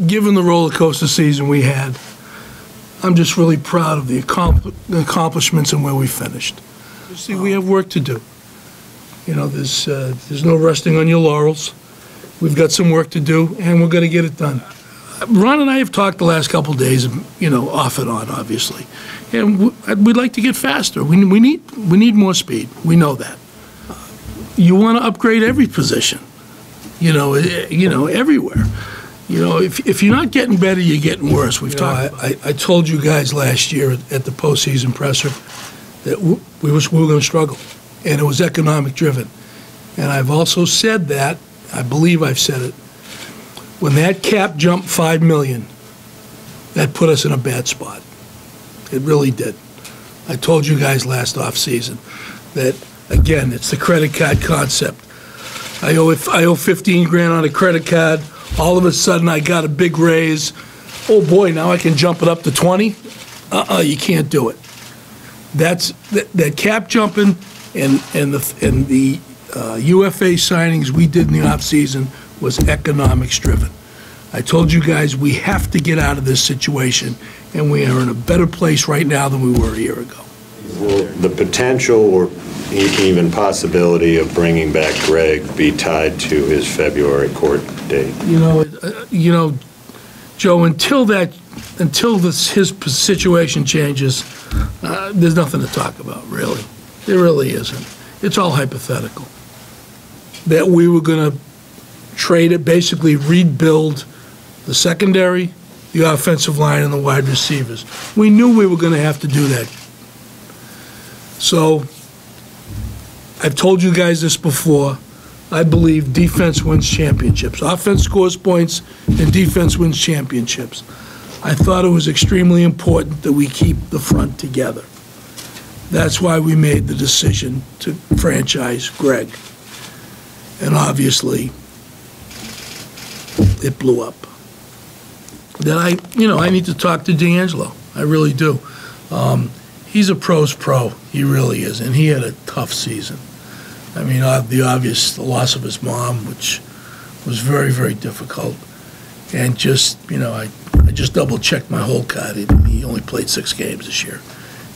given the roller coaster season we had, I'm just really proud of the accomplishments and where we finished. You see, we have work to do. You know, there's no resting on your laurels. We've got some work to do, and we're going to get it done. Ron and I have talked the last couple of days, you know, off and on, obviously, and we'd like to get faster. We need more speed. We know that. You want to upgrade every position, you know, everywhere. You know, if you're not getting better, you're getting worse. We've talked. I told you guys last year at the postseason presser that we were going to struggle, and it was economic driven. And I've also said that, I believe I've said it, when that cap jumped $5 million, that put us in a bad spot. It really did. I told you guys last offseason that, again, it's the credit card concept. I owe 15 grand on a credit card. All of a sudden, I got a big raise. Oh boy, now I can jump it up to 20? You can't do it. That cap jumping and the UFA signings we did in the offseason was economics driven. I told you guys we have to get out of this situation, and we are in a better place right now than we were a year ago. Will the potential or even possibility of bringing back Greg be tied to his February court date? You know, Joe, until his situation changes, there's nothing to talk about, really. There really isn't. It's all hypothetical. That we were going to trade it, basically rebuild the secondary, the offensive line, and the wide receivers. We knew we were going to have to do that. So I've told you guys this before. I believe defense wins championships. Offense scores points, and defense wins championships. I thought it was extremely important that we keep the front together. That's why we made the decision to franchise Greg. And obviously, it blew up. Then I need to talk to D'Angelo. I really do. He's a pro's pro. He really is, and he had a tough season. I mean, the loss of his mom, which was very, very difficult, and just, you know, I just double-checked my whole card. He only played 6 games this year.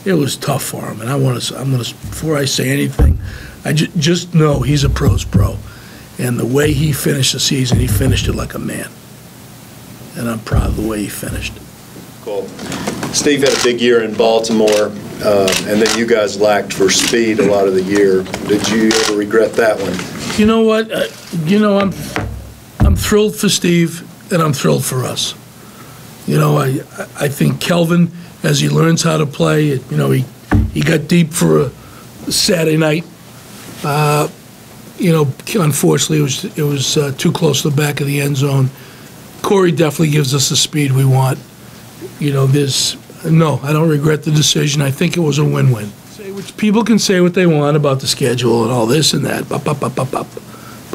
It was tough for him, and I'm gonna before I say anything, I just know he's a pro's pro, and the way he finished the season, he finished it like a man, and I'm proud of the way he finished. Cool. Steve had a big year in Baltimore, and then you guys lacked for speed a lot of the year. Did you ever regret that one? You know what? I'm thrilled for Steve, and I'm thrilled for us. You know, I think Kelvin, as he learns how to play, you know, he got deep for a Saturday night. You know, unfortunately, it was too close to the back of the end zone. Corey definitely gives us the speed we want. You know, no, I don't regret the decision. I think it was a win-win. People can say what they want about the schedule and all this and that, but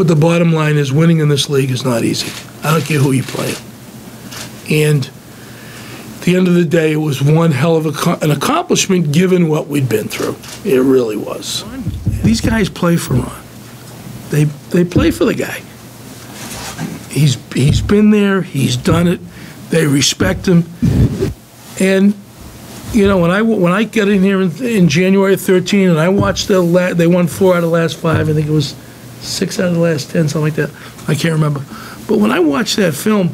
the bottom line is winning in this league is not easy. I don't care who you play. And at the end of the day, it was one hell of an accomplishment given what we'd been through. It really was. These guys play for Ron. They play for the guy. He's been there. He's done it. They respect him. And you know, when I got in here in January 13 and I watched they won 4 out of the last 5. I think it was 6 out of the last 10, something like that. I can't remember. But when I watched that film,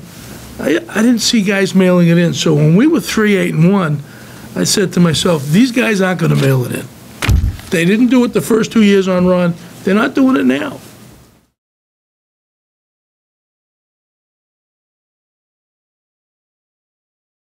I didn't see guys mailing it in. So when we were 3-8-1, I said to myself, these guys aren't going to mail it in. They didn't do it the first 2 years on Ron. They're not doing it now.